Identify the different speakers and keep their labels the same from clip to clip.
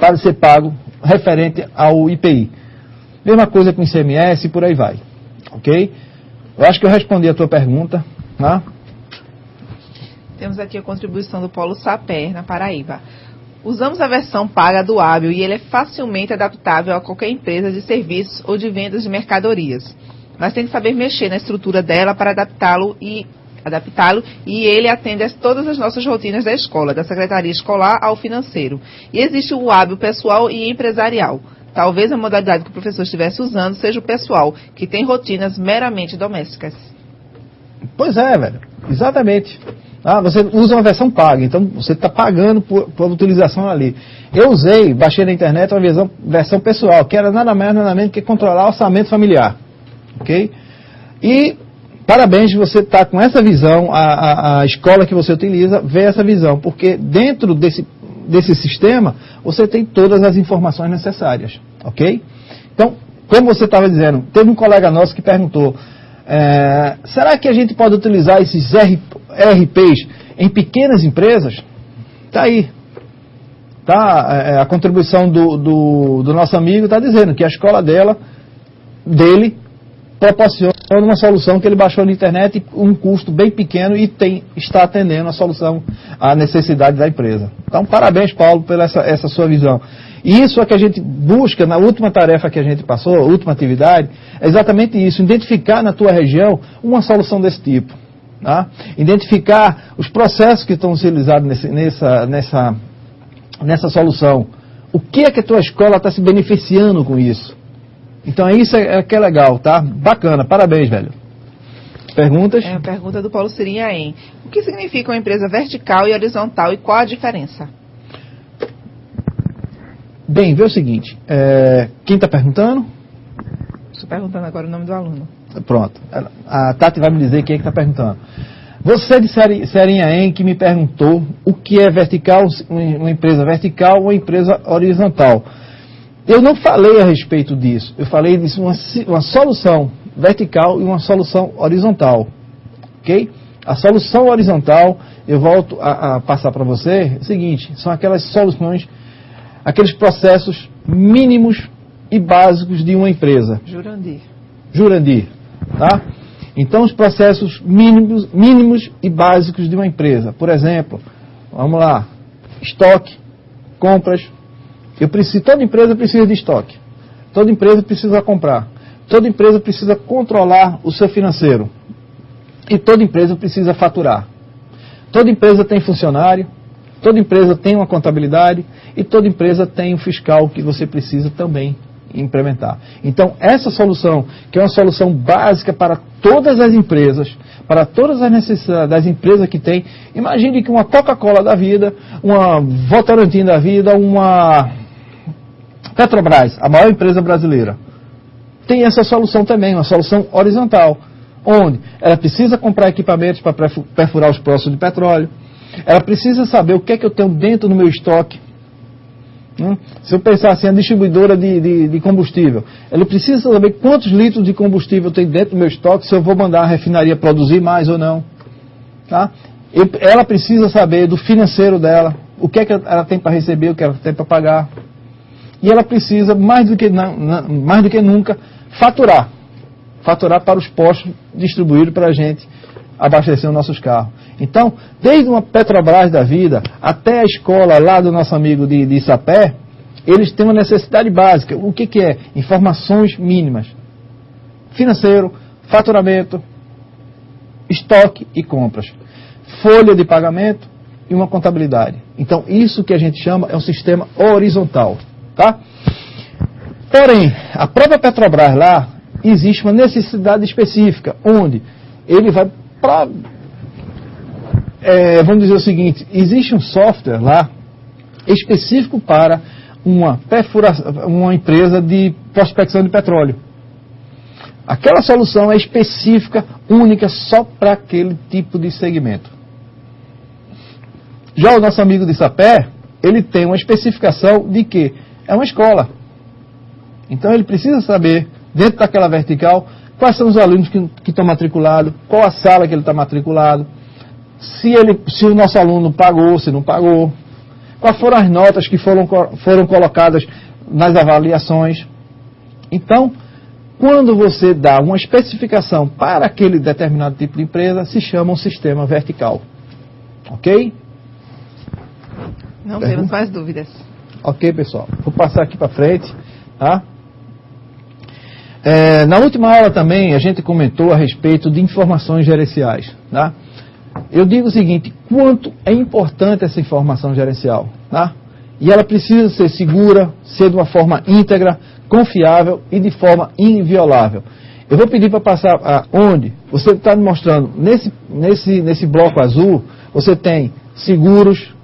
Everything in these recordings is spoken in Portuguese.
Speaker 1: para ser pago referente ao IPI. Mesma coisa com o ICMS e por aí vai. Ok? Eu acho que eu respondi a tua pergunta. Tá?
Speaker 2: Temos aqui a contribuição do Polo Saper, na Paraíba. Usamos a versão paga do Hábil e ele é facilmente adaptável a qualquer empresa de serviços ou de vendas de mercadorias. Mas tem que saber mexer na estrutura dela para adaptá-lo e ele atende a todas as nossas rotinas da escola, da secretaria escolar ao financeiro. E existe o Hábil pessoal e empresarial. Talvez a modalidade que o professor estivesse usando seja o pessoal, que tem rotinas meramente domésticas.
Speaker 1: Pois é, velho. Exatamente. Você usa uma versão paga, então você está pagando por utilização ali. Eu baixei na internet uma versão pessoal, que era nada mais nada menos que controlar o orçamento familiar. Ok? E parabéns de você estar com essa visão, a escola que você utiliza vê essa visão, porque dentro desse sistema você tem todas as informações necessárias. Ok? Então, como você estava dizendo, teve um colega nosso que perguntou, será que a gente pode utilizar esses RPs em pequenas empresas? Está aí. Tá? A contribuição do nosso amigo está dizendo que a escola dele proporciona uma solução que ele baixou na internet um custo bem pequeno e está atendendo a solução, a necessidade da empresa. Então, parabéns, Paulo, pela essa sua visão. E isso é que a gente busca na última tarefa que a gente passou, a última atividade, é exatamente isso, identificar na tua região uma solução desse tipo. Tá? Identificar os processos que estão utilizados nessa solução. O que é que a tua escola está se beneficiando com isso? Então isso que é legal, tá? Bacana, parabéns, velho. Perguntas?
Speaker 2: A pergunta do Paulo Sirinhaém. O que significa uma empresa vertical e horizontal e qual a diferença?
Speaker 1: Bem, vê o seguinte, quem está perguntando?
Speaker 2: Estou perguntando agora o nome do aluno.
Speaker 1: Pronto, a Tati vai me dizer quem é que está perguntando. Você de Serinhaém que me perguntou o que é vertical, uma empresa vertical ou uma empresa horizontal. Eu não falei a respeito disso, eu falei disso uma solução vertical e uma solução horizontal. Ok? A solução horizontal, eu volto a passar para você, é o seguinte, são aquelas soluções, aqueles processos mínimos e básicos de uma empresa. Jurandir, tá? Então, os processos mínimos e básicos de uma empresa. Por exemplo, vamos lá, estoque, compras. Toda empresa precisa de estoque. Toda empresa precisa comprar. Toda empresa precisa controlar o seu financeiro. E toda empresa precisa faturar. Toda empresa tem funcionário. Toda empresa tem uma contabilidade. E toda empresa tem um fiscal que você precisa também implementar. Então, essa solução, que é uma solução básica para todas as empresas, para todas as necessidades das empresas que tem, imagine que uma Coca-Cola da vida, uma Votorantim da vida, uma Petrobras, a maior empresa brasileira, tem essa solução também, uma solução horizontal, onde ela precisa comprar equipamentos para perfurar os poços de petróleo, ela precisa saber o que é que eu tenho dentro do meu estoque. Se eu pensar assim, a distribuidora de combustível, ela precisa saber quantos litros de combustível tem dentro do meu estoque, se eu vou mandar a refinaria produzir mais ou não. Tá? Ela precisa saber do financeiro dela, o que é que ela tem para receber, o que ela tem para pagar. E ela precisa, mais do que nunca, faturar. Faturar para os postos distribuídos para a gente abastecer os nossos carros. Então, desde uma Petrobras da vida até a escola lá do nosso amigo de Sapé, eles têm uma necessidade básica. O que é? Informações mínimas. Financeiro, faturamento, estoque e compras. Folha de pagamento e uma contabilidade. Então, isso que a gente chama é um sistema horizontal. Tá? Porém, a própria Petrobras lá, existe uma necessidade específica, onde ele vai para... vamos dizer o seguinte, existe um software lá específico para uma empresa de prospecção de petróleo. Aquela solução é específica, única, só para aquele tipo de segmento. Já o nosso amigo de Sapé, ele tem uma especificação de que é uma escola. Então ele precisa saber, dentro daquela vertical, quais são os alunos que estão matriculados, qual a sala que ele está matriculado, se o nosso aluno pagou, se não pagou, quais foram as notas que foram colocadas nas avaliações. Então, quando você dá uma especificação para aquele determinado tipo de empresa, se chama um sistema vertical. Ok?
Speaker 2: Não temos mais dúvidas.
Speaker 1: Ok, pessoal. Vou passar aqui para frente. Tá? Na última aula também a gente comentou a respeito de informações gerenciais. Tá? Eu digo o seguinte, quanto é importante essa informação gerencial. Tá? E ela precisa ser segura, ser de uma forma íntegra, confiável e de forma inviolável. Eu vou pedir para passar onde você está me mostrando, nesse bloco azul, você tem seguros.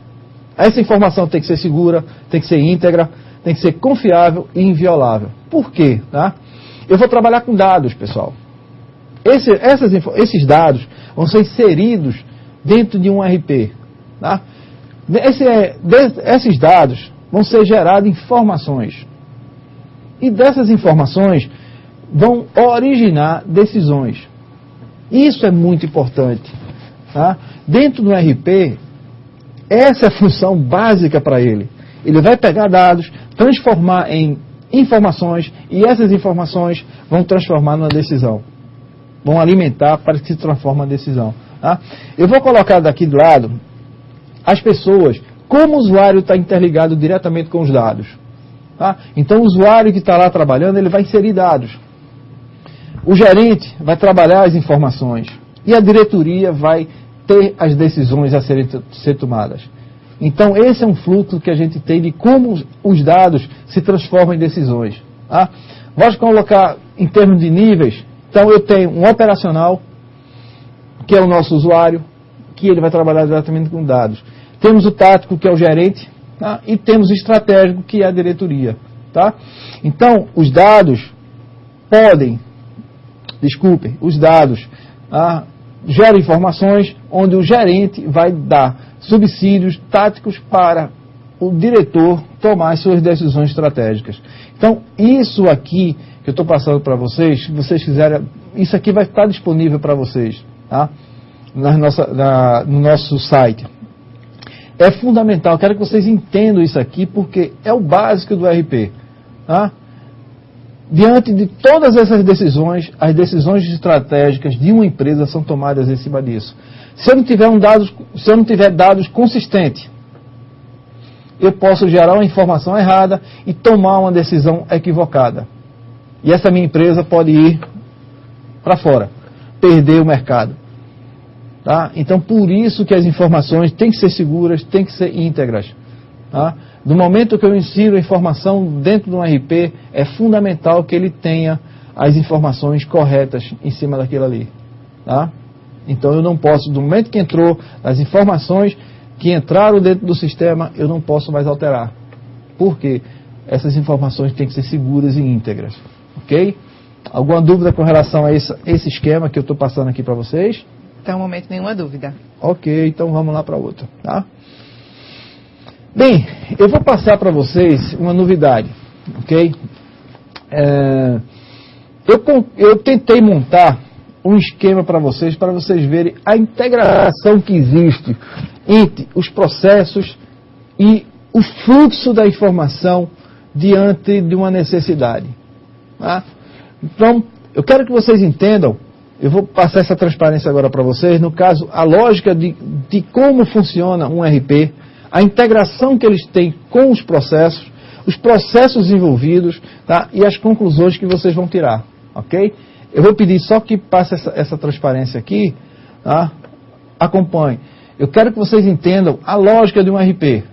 Speaker 1: Essa informação tem que ser segura, tem que ser íntegra, tem que ser confiável e inviolável. Por quê? Tá? Eu vou trabalhar com dados, pessoal. Esses dados vão ser inseridos dentro de um RP. Tá? Esses dados vão ser gerados informações. E dessas informações vão originar decisões. Isso é muito importante. Tá? Dentro do RP, essa é a função básica para ele. Ele vai pegar dados, transformar em informações, e essas informações vão transformar numa decisão. Vão alimentar para que se transforme uma decisão. Tá? Eu vou colocar daqui do lado as pessoas, como o usuário está interligado diretamente com os dados. Tá? Então o usuário que está lá trabalhando, ele vai inserir dados. O gerente vai trabalhar as informações. E a diretoria vai ter as decisões a serem tomadas. Então esse é um fluxo que a gente tem de como os dados se transformam em decisões. Tá? Vou colocar em termos de níveis. Então eu tenho um operacional, que é o nosso usuário, que ele vai trabalhar diretamente com dados. Temos o tático, que é o gerente, tá? E temos o estratégico, que é a diretoria. Tá? Então, os dados geram informações onde o gerente vai dar subsídios táticos para o diretor tomar as suas decisões estratégicas. Então, isso aqui que eu estou passando para vocês, se vocês quiserem, isso aqui vai estar disponível para vocês, tá? No nosso site. É fundamental, quero que vocês entendam isso aqui, porque é o básico do RP. Tá? Diante de todas essas decisões, as decisões estratégicas de uma empresa são tomadas em cima disso. Se eu não tiver dados consistentes, eu posso gerar uma informação errada e tomar uma decisão equivocada. E essa minha empresa pode ir para fora, perder o mercado. Tá? Então, por isso que as informações têm que ser seguras, têm que ser íntegras. Tá? Do momento que eu insiro a informação dentro de um RP, é fundamental que ele tenha as informações corretas em cima daquilo ali. Tá? Então, eu não posso, do momento que entrou as informações que entraram dentro do sistema, eu não posso mais alterar. Por quê? Essas informações têm que ser seguras e íntegras. Ok? Alguma dúvida com relação a esse esquema que eu estou passando aqui para vocês?
Speaker 2: Até o momento, nenhuma dúvida. Ok, então vamos lá para outra. Tá?
Speaker 1: Bem, eu vou passar para vocês uma novidade. Ok? Eu tentei montar um esquema para vocês verem a integração que existe entre os processos e o fluxo da informação diante de uma necessidade. Tá? Então, eu quero que vocês entendam, eu vou passar essa transparência agora para vocês, no caso, a lógica de como funciona um RP, a integração que eles têm com os processos envolvidos, tá? E as conclusões que vocês vão tirar, ok? Eu vou pedir só que passe essa transparência aqui, tá? Acompanhe. Eu quero que vocês entendam a lógica de um RP,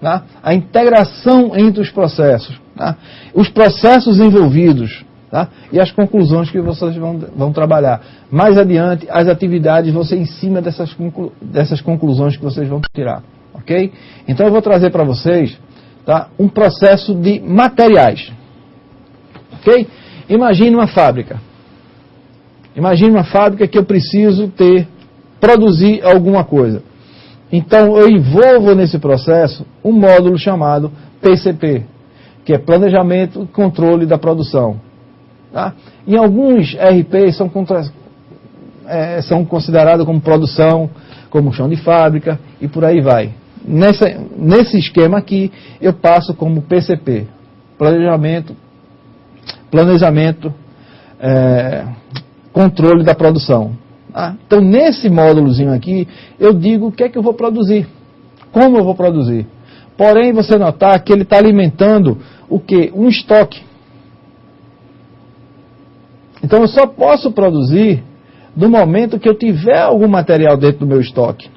Speaker 1: tá? A integração entre os processos, tá? Os processos envolvidos, tá? E as conclusões que vocês vão trabalhar. Mais adiante, as atividades vão ser em cima dessas conclusões que vocês vão tirar, ok? Então eu vou trazer para vocês, tá? Um processo de materiais, ok? Imagine uma fábrica. Imagine uma fábrica que eu preciso produzir alguma coisa. Então eu envolvo nesse processo um módulo chamado PCP, que é Planejamento e Controle da Produção. Tá? Em alguns RPs são considerados como produção, como chão de fábrica e por aí vai. nesse esquema aqui, eu passo como PCP, planejamento, controle da produção. Então, nesse módulozinho aqui, eu digo o que é que eu vou produzir, como eu vou produzir. Porém, você notar que ele está alimentando o quê? Um estoque. Então, eu só posso produzir no momento que eu tiver algum material dentro do meu estoque.